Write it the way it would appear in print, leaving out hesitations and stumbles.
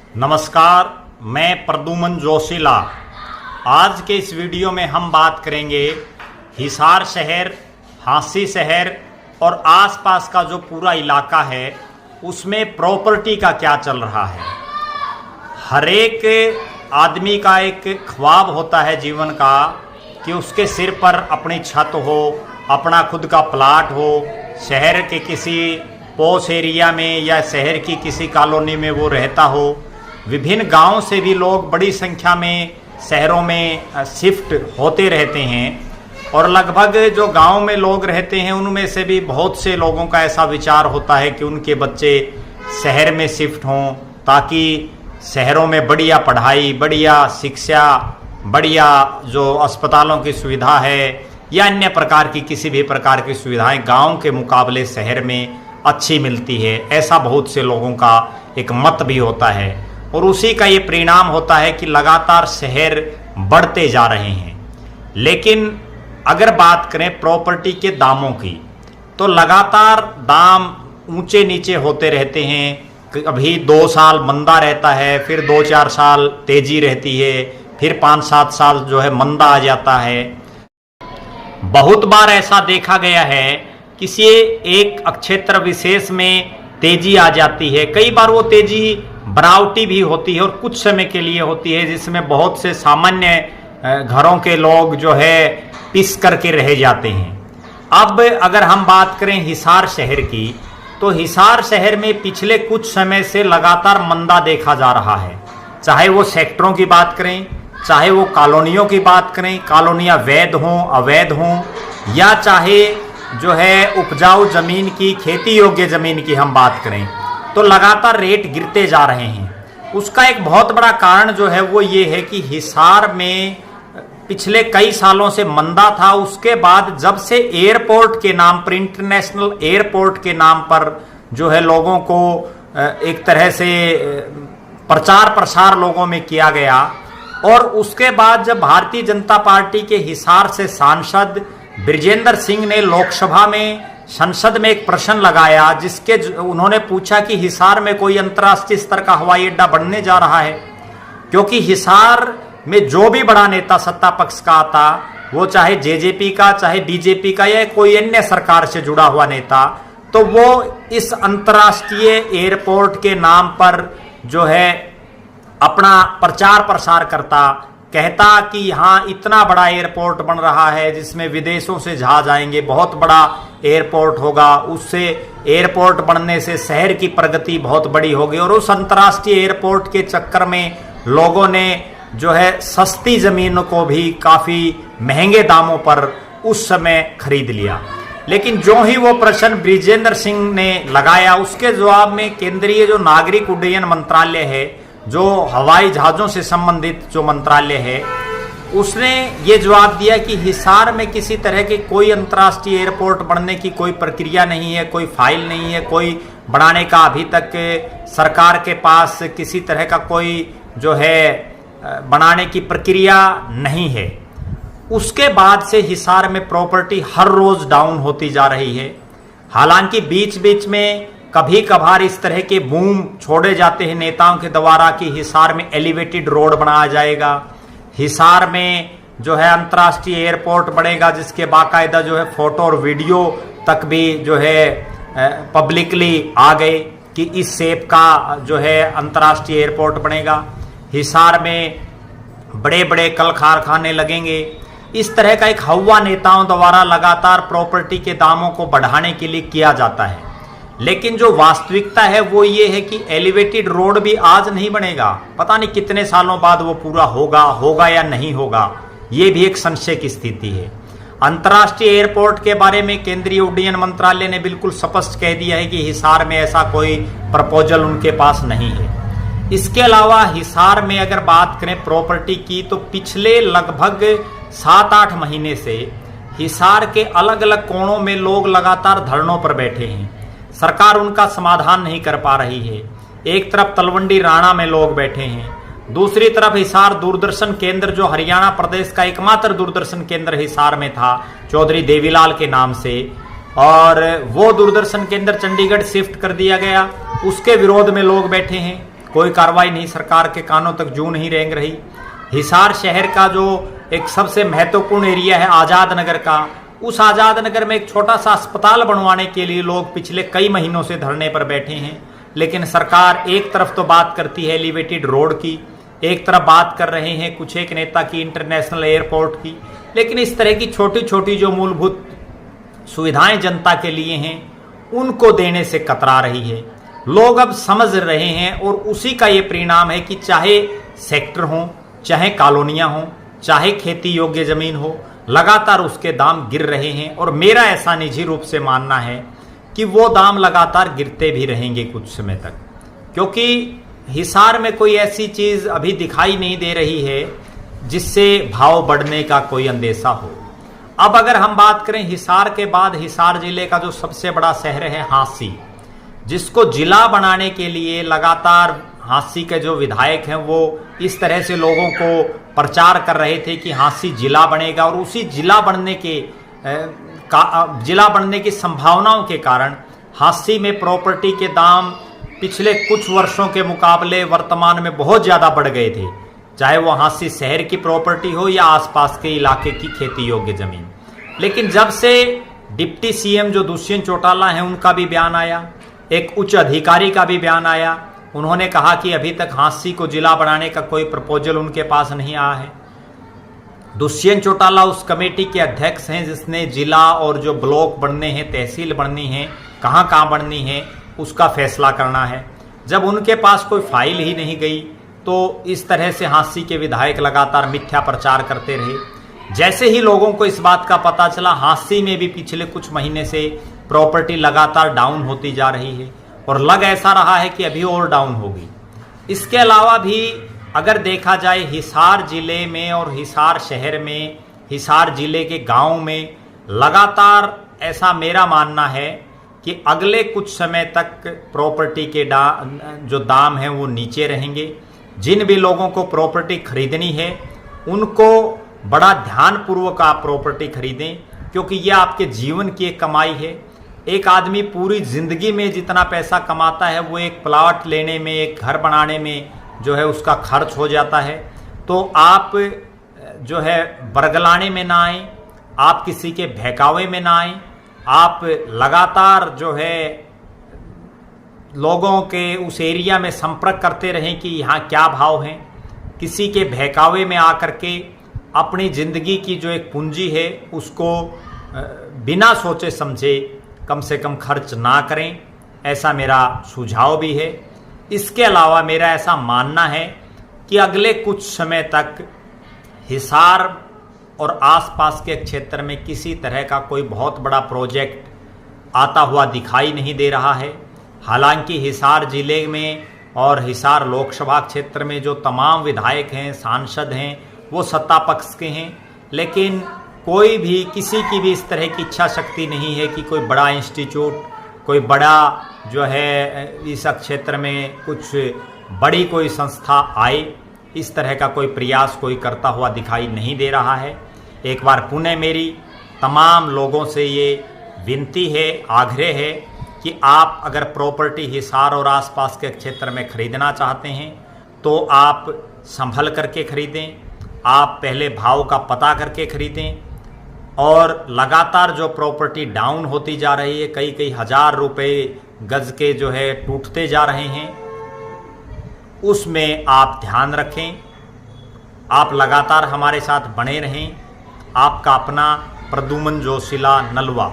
नमस्कार, मैं प्रद्युमन जोशीला। आज के इस वीडियो में हम बात करेंगे हिसार शहर, हांसी शहर और आसपास का जो पूरा इलाका है उसमें प्रॉपर्टी का क्या चल रहा है। हर एक आदमी का एक ख्वाब होता है जीवन का कि उसके सिर पर अपनी छत हो, अपना खुद का प्लाट हो, शहर के किसी पॉश एरिया में या शहर की किसी कॉलोनी में वो रहता हो। विभिन्न गांवों से भी लोग बड़ी संख्या में शहरों में शिफ्ट होते रहते हैं और लगभग जो गांव में लोग रहते हैं उनमें से भी बहुत से लोगों का ऐसा विचार होता है कि उनके बच्चे शहर में शिफ्ट हों ताकि शहरों में बढ़िया पढ़ाई, बढ़िया शिक्षा, बढ़िया जो अस्पतालों की सुविधा है या अन्य प्रकार की किसी भी प्रकार की सुविधाएं गांव के मुकाबले शहर में अच्छी मिलती है। ऐसा बहुत से लोगों का एक मत भी होता है और उसी का ये परिणाम होता है कि लगातार शहर बढ़ते जा रहे हैं। लेकिन अगर बात करें प्रॉपर्टी के दामों की तो लगातार दाम ऊंचे नीचे होते रहते हैं। कभी 2 साल मंदा रहता है, फिर 2-4 साल तेजी रहती है, फिर 5-7 साल जो है मंदा आ जाता है। बहुत बार ऐसा देखा गया है किसी एक क्षेत्र विशेष में तेजी आ जाती है। कई बार वो तेजी बनावटी भी होती है और कुछ समय के लिए होती है जिसमें बहुत से सामान्य घरों के लोग जो है पिस करके रह जाते हैं। अब अगर हम बात करें हिसार शहर की तो हिसार शहर में पिछले कुछ समय से लगातार मंदा देखा जा रहा है। चाहे वो सेक्टरों की बात करें, चाहे वो कॉलोनियों की बात करें, कॉलोनियाँ वैध हों अवैध हों, या चाहे जो है उपजाऊ जमीन की, खेती योग्य जमीन की हम बात करें, तो लगातार रेट गिरते जा रहे हैं। उसका एक बहुत बड़ा कारण जो है वो ये है कि हिसार में पिछले कई सालों से मंदा था। उसके बाद जब से एयरपोर्ट के नाम पर, इंटरनेशनल एयरपोर्ट के नाम पर जो है लोगों को एक तरह से प्रचार प्रसार लोगों में किया गया और उसके बाद जब भारतीय जनता पार्टी के हिसार से सांसद बृजेंद्र सिंह ने लोकसभा में संसद में एक प्रश्न लगाया जिसके उन्होंने पूछा कि हिसार में कोई अंतर्राष्ट्रीय स्तर का हवाई अड्डा बनने जा रहा है, क्योंकि हिसार में जो भी बड़ा नेता सत्ता पक्ष का आता, वो चाहे जेजेपी का, चाहे बीजेपी का या कोई अन्य सरकार से जुड़ा हुआ नेता, तो वो इस अंतर्राष्ट्रीय एयरपोर्ट के नाम पर जो है अपना प्रचार प्रसार करता, कहता कि यहाँ इतना बड़ा एयरपोर्ट बन रहा है जिसमें विदेशों से जहाज आएंगे, बहुत बड़ा एयरपोर्ट होगा, उससे एयरपोर्ट बनने से शहर की प्रगति बहुत बड़ी होगी। और उस अंतर्राष्ट्रीय एयरपोर्ट के चक्कर में लोगों ने जो है सस्ती जमीन को भी काफ़ी महंगे दामों पर उस समय खरीद लिया। लेकिन जो ही वो प्रश्न बृजेंद्र सिंह ने लगाया उसके जवाब में केंद्रीय जो नागरिक उड्डयन मंत्रालय है, जो हवाई जहाज़ों से संबंधित जो मंत्रालय है, उसने ये जवाब दिया कि हिसार में किसी तरह की कोई अंतर्राष्ट्रीय एयरपोर्ट बनने की कोई प्रक्रिया नहीं है, कोई फाइल नहीं है, कोई बनाने का अभी तक सरकार के पास किसी तरह का कोई जो है बनाने की प्रक्रिया नहीं है। उसके बाद से हिसार में प्रॉपर्टी हर रोज डाउन होती जा रही है। हालांकि बीच बीच में कभी कभार इस तरह के बूम छोड़े जाते हैं नेताओं के द्वारा कि हिसार में एलिवेटेड रोड बनाया जाएगा, हिसार में जो है अंतर्राष्ट्रीय एयरपोर्ट बनेगा जिसके बाकायदा जो है फोटो और वीडियो तक भी जो है पब्लिकली आ गए कि इस शेप का जो है अंतर्राष्ट्रीय एयरपोर्ट बनेगा। हिसार में बड़े बड़े कल कारखाने लगेंगे। इस तरह का एक हवा नेताओं द्वारा लगातार प्रॉपर्टी के दामों को बढ़ाने के लिए किया जाता है। लेकिन जो वास्तविकता है वो ये है कि एलिवेटेड रोड भी आज नहीं बनेगा, पता नहीं कितने सालों बाद वो पूरा होगा या नहीं होगा, ये भी एक संशय की स्थिति है। अंतर्राष्ट्रीय एयरपोर्ट के बारे में केंद्रीय उड्डयन मंत्रालय ने बिल्कुल स्पष्ट कह दिया है कि हिसार में ऐसा कोई प्रपोजल उनके पास नहीं है। इसके अलावा हिसार में अगर बात करें प्रॉपर्टी की तो पिछले लगभग 7-8 महीने से हिसार के अलग अलग कोणों में लोग लगातार धरनों पर बैठे हैं। सरकार उनका समाधान नहीं कर पा रही है। एक तरफ तलवंडी राणा में लोग बैठे हैं, दूसरी तरफ हिसार दूरदर्शन केंद्र जो हरियाणा प्रदेश का एकमात्र दूरदर्शन केंद्र हिसार में था चौधरी देवीलाल के नाम से, और वो दूरदर्शन केंद्र चंडीगढ़ शिफ्ट कर दिया गया, उसके विरोध में लोग बैठे हैं। कोई कार्रवाई नहीं, सरकार के कानों तक जू नहीं रेंग रही। हिसार शहर का जो एक सबसे महत्वपूर्ण एरिया है आज़ाद नगर का, उस आज़ाद नगर में एक छोटा सा अस्पताल बनवाने के लिए लोग पिछले कई महीनों से धरने पर बैठे हैं। लेकिन सरकार एक तरफ तो बात करती है एलिवेटेड रोड की, एक तरफ बात कर रहे हैं कुछ एक नेता की इंटरनेशनल एयरपोर्ट की, लेकिन इस तरह की छोटी छोटी जो मूलभूत सुविधाएं जनता के लिए हैं उनको देने से कतरा रही है। लोग अब समझ रहे हैं और उसी का ये परिणाम है कि चाहे सेक्टर हो, चाहे कॉलोनियां हो, चाहे खेती योग्य जमीन हो, लगातार उसके दाम गिर रहे हैं। और मेरा ऐसा निजी रूप से मानना है कि वो दाम लगातार गिरते भी रहेंगे कुछ समय तक, क्योंकि हिसार में कोई ऐसी चीज अभी दिखाई नहीं दे रही है जिससे भाव बढ़ने का कोई अंदेशा हो। अब अगर हम बात करें हिसार के बाद हिसार जिले का जो सबसे बड़ा शहर है हांसी, जिसको जिला बनाने के लिए लगातार हांसी के जो विधायक हैं वो इस तरह से लोगों को प्रचार कर रहे थे कि हांसी जिला बनेगा, और उसी जिला बनने की संभावनाओं के कारण हांसी में प्रॉपर्टी के दाम पिछले कुछ वर्षों के मुकाबले वर्तमान में बहुत ज़्यादा बढ़ गए थे, चाहे वो हांसी शहर की प्रॉपर्टी हो या आसपास के इलाके की खेती योग्य जमीन। लेकिन जब से डिप्टी सीएम जो दुष्यंत चौटाला हैं उनका भी बयान आया, एक उच्च अधिकारी का भी बयान आया, उन्होंने कहा कि अभी तक हांसी को जिला बनाने का कोई प्रपोजल उनके पास नहीं आया है। दुष्यंत चौटाला उस कमेटी के अध्यक्ष हैं जिसने जिला और जो ब्लॉक बनने हैं, तहसील बननी है, कहाँ कहाँ बननी है, उसका फैसला करना है। जब उनके पास कोई फाइल ही नहीं गई तो इस तरह से हांसी के विधायक लगातार मिथ्या प्रचार करते रहे। जैसे ही लोगों को इस बात का पता चला, हांसी में भी पिछले कुछ महीने से प्रॉपर्टी लगातार डाउन होती जा रही है और लग ऐसा रहा है कि अभी और डाउन होगी। इसके अलावा भी अगर देखा जाए हिसार जिले में और हिसार शहर में, हिसार जिले के गांव में लगातार ऐसा मेरा मानना है कि अगले कुछ समय तक प्रॉपर्टी के जो दाम हैं वो नीचे रहेंगे। जिन भी लोगों को प्रॉपर्टी खरीदनी है उनको बड़ा ध्यानपूर्वक आप प्रॉपर्टी खरीदें, क्योंकि ये आपके जीवन की एक कमाई है। एक आदमी पूरी जिंदगी में जितना पैसा कमाता है वो एक प्लॉट लेने में, एक घर बनाने में जो है उसका खर्च हो जाता है। तो आप जो है बरगलाने में ना आए, आप किसी के बहकावे में ना आए, आप लगातार जो है लोगों के उस एरिया में संपर्क करते रहें कि यहाँ क्या भाव हैं। किसी के बहकावे में आकर के अपनी ज़िंदगी की जो एक पूंजी है उसको बिना सोचे समझे कम से कम खर्च ना करें, ऐसा मेरा सुझाव भी है। इसके अलावा मेरा ऐसा मानना है कि अगले कुछ समय तक हिसार और आसपास के क्षेत्र में किसी तरह का कोई बहुत बड़ा प्रोजेक्ट आता हुआ दिखाई नहीं दे रहा है। हालांकि हिसार जिले में और हिसार लोकसभा क्षेत्र में जो तमाम विधायक हैं, सांसद हैं, वो सत्ता पक्ष के हैं, लेकिन कोई भी किसी की भी इस तरह की इच्छा शक्ति नहीं है कि कोई बड़ा इंस्टीट्यूट, कोई बड़ा जो है इस क्षेत्र में कुछ बड़ी कोई संस्था आए। इस तरह का कोई प्रयास कोई करता हुआ दिखाई नहीं दे रहा है। एक बार पुनः मेरी तमाम लोगों से ये विनती है, आग्रह है कि आप अगर प्रॉपर्टी हिसार और आसपास के क्षेत्र में खरीदना चाहते हैं तो आप संभल करके खरीदें, आप पहले भाव का पता करके खरीदें। और लगातार जो प्रॉपर्टी डाउन होती जा रही है, कई कई हज़ार रुपए गज के जो है टूटते जा रहे हैं, उसमें आप ध्यान रखें। आप लगातार हमारे साथ बने रहें। आपका अपना प्रद्युमन जोशीला, नलवा।